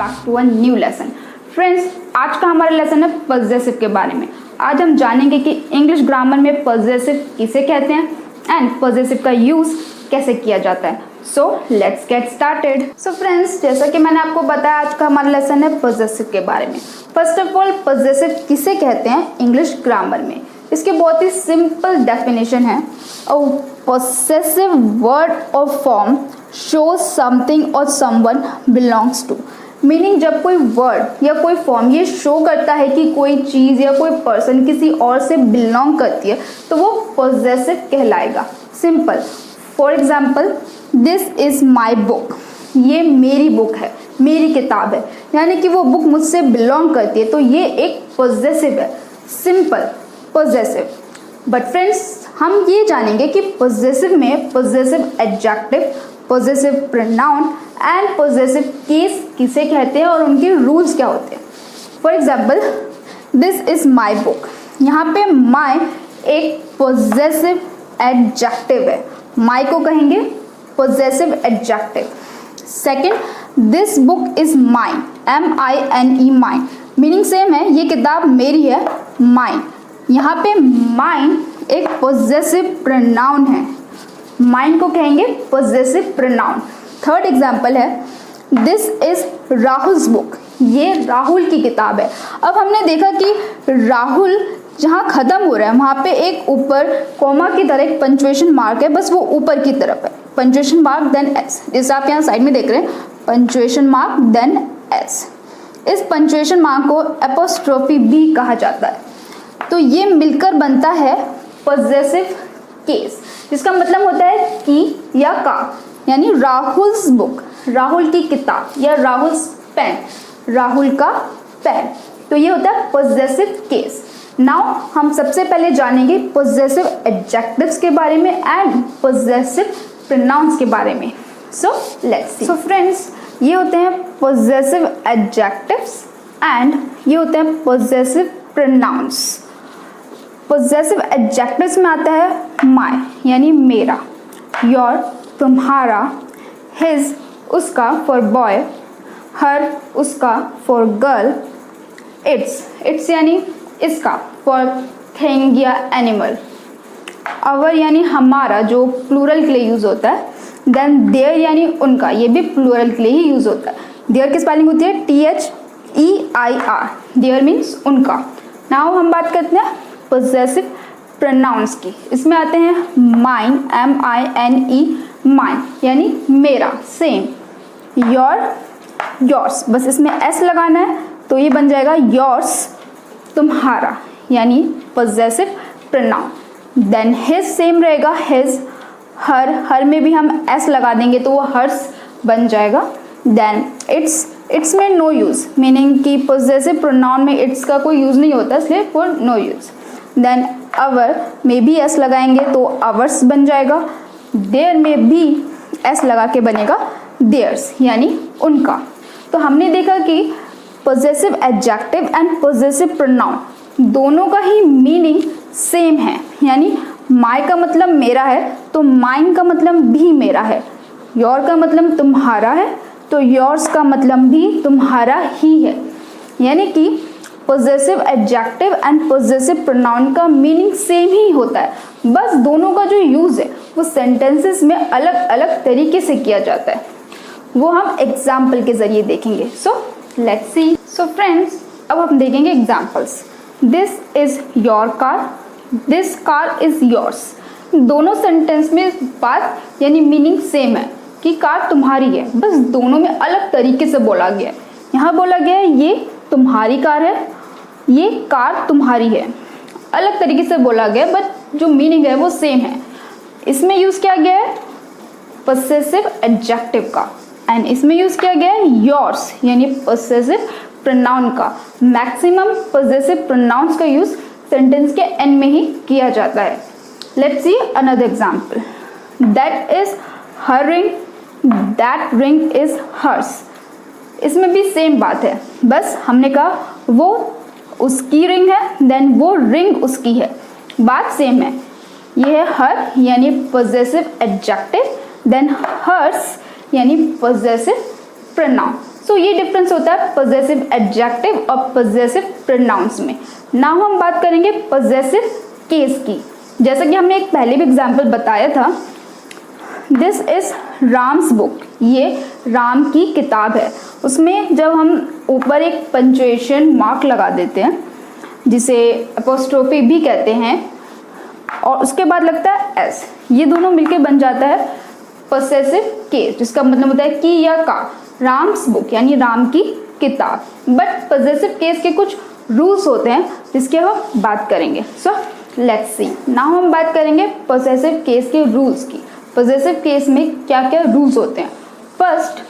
Back to a new lesson. Friends, आज का हमारा लेसन है पॉजेसिव के बारे में। आज हम जानेंगे कि इंग्लिश ग्रामर में पॉजेसिव किसे कहते हैं एंड पॉजेसिव का यूज़ कैसे किया जाता है। So let's get started. So friends, जैसा कि मैंने आपको बताया, आज का हमारा लेसन है पॉजेसिव के बारे में। फर्स्ट ऑफ ऑल, पॉजेसिव किसे कहते हैं इंग्लिश ग्रामर में? इसके बहुत ही सिंपल डेफिनेशन है। अ possessive word or form shows something or someone belongs to। Meaning, जब कोई वर्ड या कोई फॉर्म ये शो करता है कि कोई चीज़ या कोई पर्सन किसी और से बिलोंग करती है तो वो पॉजेसिव कहलाएगा। Simple. For example, this is my book. ये मेरी बुक है, मेरी किताब है, यानी कि वो बुक मुझसे बिलोंग करती है, तो ये एक पॉजेसिव है। Simple, possessive. बट फ्रेंड्स, हम ये जानेंगे कि पॉजेसिव में possessive adjective, possessive pronoun and possessive case किसे कहते हैं और उनके रूल्स क्या होते हैं। For example, this is my book. यहाँ पे माई एक पॉजेसिव एडजेक्टिव है। माई को कहेंगे possessive adjective. Second, this book is mine, MINE, mine. Meaning same है, ये किताब मेरी है, माइन। यहाँ पे माइन एक पॉजेसिव प्रोनाउन है। माइन को कहेंगे पॉजेसिव प्रोनाउन। थर्ड एग्जाम्पल है, दिस इज राहुल्स बुक। ये राहुल की किताब है। अब हमने देखा कि राहुल जहाँ ख़त्म हो रहा है वहाँ पे एक ऊपर कॉमा की तरह एक पंचुएशन मार्क है, बस वो ऊपर की तरफ है। पंचुएशन मार्क देन एस, जैसे आप यहाँ साइड में देख रहे हैं, पंचुएशन मार्क देन एस। इस पंचुएशन मार्क को एपोस्ट्रोफी भी कहा जाता है। तो ये मिलकर बनता है पॉजेसिव केस, जिसका मतलब होता है कि या का, यानी राहुल्स बुक, राहुल की किताब, या राहुल्स पेन, राहुल का पेन। तो ये होता है पॉजेसिव केस। नाउ हम सबसे पहले जानेंगे पॉजेसिव एडजेक्टिव्स के बारे में एंड पॉजेसिव प्रोनाउंस के बारे में। So let's see. So friends, ये होते हैं पॉजेसिव एडजेक्टिव्स एंड ये होते हैं पॉजेसिव प्रोनाउंस। पॉजेसिव एडजेक्टिव्स में आता है माय, यानी मेरा, योर, तुम्हारा, हिज, उसका, फॉर बॉय, हर, उसका, फॉर गर्ल, इट्स यानी इसका, फॉर थिंग या एनिमल, अवर यानी हमारा, जो प्लूरल के लिए यूज़ होता है, देन देयर यानी उनका, ये भी प्लूरल के लिए ही यूज़ होता है। देयर की स्पेलिंग होती है THEIR, देयर मीन्स उनका। नाउ हम बात करते हैं पॉजेसिव प्रोनाउंस की। इसमें आते हैं माइन, MINE, माइन, यानी मेरा, सेम, योर, योर्स, बस इसमें S लगाना है तो ये बन जाएगा योर्स, तुम्हारा, यानी possessive pronoun. Then his same रहेगा, हिज, हर में भी हम S लगा देंगे तो वो हर्स बन जाएगा। देन इट्स में नो यूज़, मीनिंग कि पॉजेसिव प्रोनाउन में इट्स का कोई यूज़ नहीं होता, इसलिए फॉर नो यूज़। देन अवर में भी S लगाएंगे तो अवर्स बन जाएगा। देयर में भी S लगा के बनेगा देयर्स, यानी उनका। तो हमने देखा कि possessive adjective and possessive pronoun दोनों का ही मीनिंग सेम है, यानी माय का मतलब मेरा है तो माइन का मतलब भी मेरा है, योर का मतलब तुम्हारा है तो योर्स का मतलब भी तुम्हारा ही है। यानी कि possessive adjective and possessive pronoun का मीनिंग सेम ही होता है, बस दोनों का जो यूज़ है वो सेंटेंसेस में अलग अलग तरीके से किया जाता है। वो हम एग्जाम्पल के ज़रिए देखेंगे। So let's see. So friends, अब हम देखेंगे examples. This is your car, this car is yours. दोनों सेंटेंस में बात यानी मीनिंग सेम है कि कार तुम्हारी है, बस दोनों में अलग तरीके से बोला गया है। यहाँ बोला गया है ये तुम्हारी कार है, ये कार तुम्हारी है, अलग तरीके से बोला गया, बट जो मीनिंग है वो सेम है। इसमें यूज़ किया गया है पॉसेसिव एडजेक्टिव का एंड इसमें यूज़ किया गया है योर्स, यानी पॉसेसिव प्रोनाउन का। मैक्सिमम पॉसेसिव प्रोनाउंस का यूज़ सेंटेंस के एंड में ही किया जाता है। Let's see another example. That is her ring, that ring is hers. इसमें भी सेम बात है, बस हमने कहा वो उसकी रिंग है, देन वो रिंग उसकी है, बात सेम है। ये है हर यानी पॉसेसिव एडजेक्टिव, देन हर्स यानी पॉसेसिव प्रोनाउन। सो ये डिफरेंस होता है पॉजेसिव एडजेक्टिव और पॉजेसिव प्रोनाउंस में। नाउ हम बात करेंगे पॉजेसिव केस की। जैसा कि हमने एक पहले भी एग्जांपल बताया था, दिस इज राम्स बुक, ये राम की किताब है। उसमें जब हम ऊपर एक पंक्चुएशन मार्क लगा देते हैं जिसे अपोस्ट्रोफी भी कहते हैं और उसके बाद लगता है एस, ये दोनों मिलके बन जाता है पॉसेसिव केस, जिसका मतलब होता है कि या का। राम्स बुक यानी राम की किताब। बट पॉसेसिव केस के कुछ रूल्स होते हैं जिसके हम बात करेंगे। सो लेट्स सी, नाउ हम बात करेंगे पॉसेसिव केस के रूल्स की। पॉसेसिव केस में क्या क्या रूल्स होते हैं। फर्स्ट,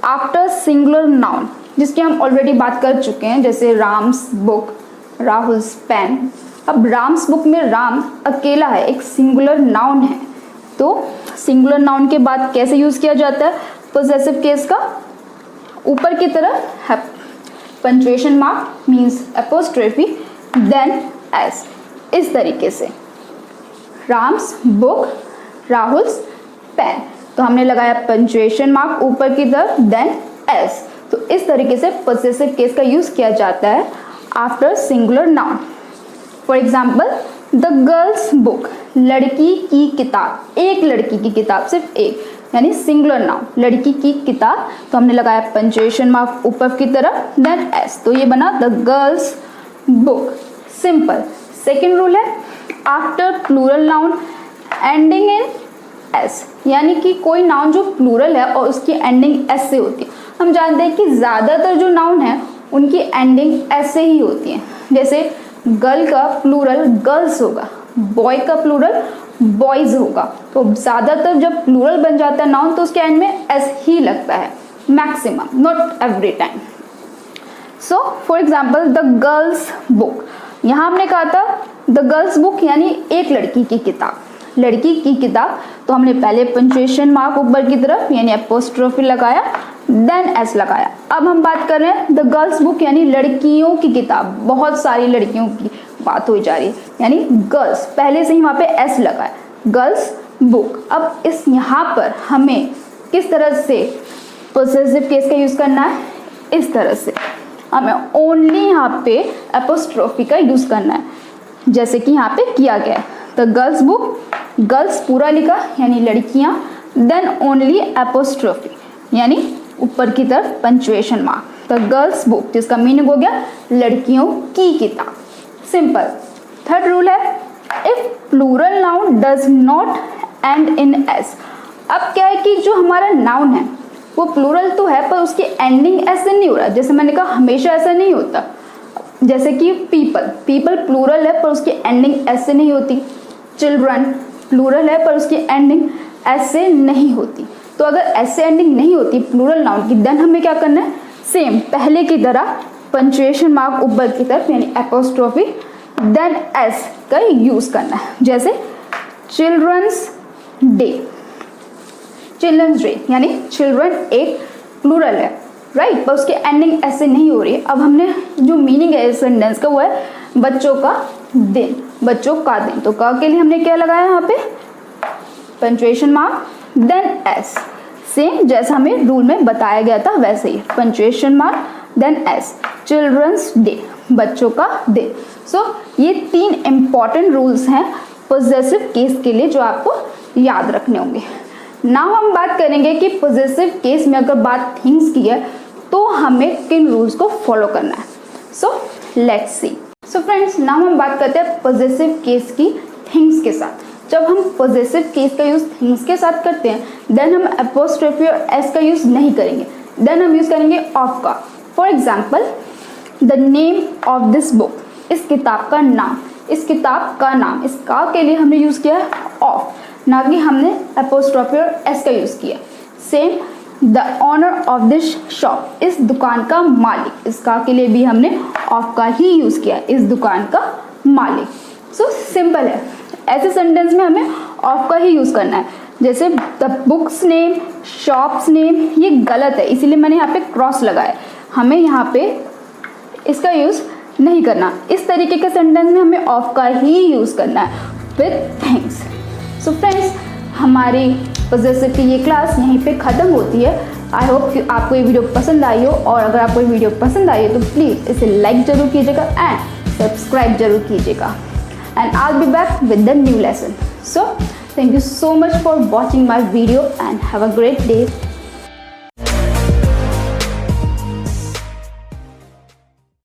आफ्टर सिंगुलर नाउन, जिसकी हम ऑलरेडी बात कर चुके हैं, जैसे राम्स बुक, राहुल्स पेन। अब राम्स बुक में राम अकेला है, एक सिंगुलर नाउन है, तो सिंगुलर नाउन के बाद कैसे यूज किया जाता है पॉसेसिव केस का। ऊपर की तरफ है punctuation mark means apostrophe, then S, इस तरीके से राम्स बुक, राहुल्स पेन, तो हमने लगाया पंक्चुएशन मार्क ऊपर की तरफ, देन एस। तो इस तरीके से पॉसेसिव केस का यूज किया जाता है after singular noun. For example, the girls book, लड़की की किताब, एक लड़की की किताब, सिर्फ एक, यानी सिंगुलर नाउन, लड़की की किताब, तो हमने लगाया पंक्चुएशन मार्क ऊपर की तरफ, देन एस, तो ये बना the girls book. Simple. Second rule है after plural noun ending in S, यानी कि कोई नाउन जो प्लूरल है और उसकी एंडिंग एस से होती है। हम जानते हैं कि ज़्यादातर जो नाउन है उनकी एंडिंग एस से ही होती है। जैसे गर्ल का प्लूरल गर्ल्स होगा, बॉय का प्लूरल बॉयज होगा, तो ज़्यादातर जब प्लूरल बन जाता है नाउन तो उसके एंड में एस ही लगता है, maximum, not every time. So for example, the girls book, यहाँ हमने कहा था द गर्ल्स बुक यानी एक लड़की की किताब, लड़की की किताब, तो हमने पहले पंक्चुएशन मार्क ऊपर की तरफ यानी अपोस्ट्रोफी लगाया, देन एस लगाया। अब हम बात कर रहे हैं द गर्ल्स बुक यानी लड़कियों की किताब, बहुत सारी लड़कियों की बात हो जा रही है, यानी गर्ल्स, पहले से ही वहाँ पे एस लगा है, गर्ल्स बुक। अब इस यहाँ पर हमें किस तरह से पॉसेसिव केस का यूज़ करना है, इस तरह से हमें ओनली यहाँ पे अपोस्ट्रोफी का यूज़ करना है, जैसे कि यहाँ पे किया गया है। द गर्ल्स बुक, गर्ल्स पूरा लिखा यानी लड़कियाँ, देन ओनली अपोस्ट्रोफी यानी ऊपर की तरफ punctuation mark, the girls book, जिसका मीनिंग हो गया लड़कियों की किताब। सिंपल। थर्ड रूल है if plural noun does not end in S. अब क्या है कि जो हमारा नाउन है वो प्लूरल तो है पर उसकी एंडिंग एस से नहीं हो रहा, जैसे मैंने कहा हमेशा ऐसा नहीं होता। जैसे कि पीपल, पीपल प्लूरल है पर उसकी एंडिंग एस से नहीं होती। चिल्ड्रन प्लूरल है पर उसकी एंडिंग एस से नहीं होती। तो अगर एस से एंडिंग नहीं होती प्लूरल नाउन की, देन हमें क्या करना है, सेम पहले की तरह पंक्चुएशन मार्क ऊपर की तरफ यानी एपोस्ट्रोफी, देन एस का यूज करना है। जैसे चिल्ड्रंस डे, चिल्ड्रंस डे यानी चिल्ड्रन एक प्लूरल है, राइट, पर उसकी एंडिंग एस से नहीं हो रही है। अब हमने जो मीनिंग है इस सेंटेंस का वो है बच्चों का दिन, बच्चों का दिन, तो का के लिए हमने क्या लगाया यहाँ पे punctuation mark, then S, same जैसा हमें रूल में बताया गया था वैसे ही, punctuation mark then S, children's day, बच्चों का दिन। सो ये तीन इंपॉर्टेंट रूल्स हैं पॉसेसिव केस के लिए जो आपको याद रखने होंगे। नाउ हम बात करेंगे कि पॉसेसिव केस में अगर बात थिंग्स की है तो हमें किन रूल्स को फॉलो करना है। So let's see. So friends, now हम बात करते हैं पॉसेसिव केस की थिंग्स के साथ। जब हम पॉसेसिव केस का यूज थिंग्स के साथ करते हैं देन हम अपोस्ट्रोफी और एस का यूज नहीं करेंगे, देन हम यूज करेंगे ऑफ का। For example, the name of this book, इस किताब का नाम, इस किताब का नाम, इस का के लिए हमने यूज किया है ऑफ, ना कि हमने अपोस्ट्रोफी और एस का यूज किया। Same the owner of this shop, इस दुकान का मालिक, इस का के लिए भी हमने ऑफ का ही यूज किया, इस दुकान का मालिक। सो सिंपल है, ऐसे सेंटेंस में हमें ऑफ का ही यूज करना है। जैसे the books name, shops name, ये गलत है इसीलिए मैंने यहाँ पे क्रॉस लगाया, हमें यहाँ पे इसका यूज नहीं करना। इस तरीके के सेंटेंस में हमें ऑफ का ही यूज करना है विथ थिंग्स। सो फ्रेंड्स, हमारी पजेसिव की ये क्लास यहीं पे ख़त्म होती है। आई होप कि आपको ये वीडियो पसंद आई हो, और अगर आपको ये वीडियो पसंद आई हो तो प्लीज़ इसे लाइक ज़रूर कीजिएगा एंड सब्सक्राइब ज़रूर कीजिएगा। And I will be back with the new lesson. So thank you so much for watching my video and have a great day.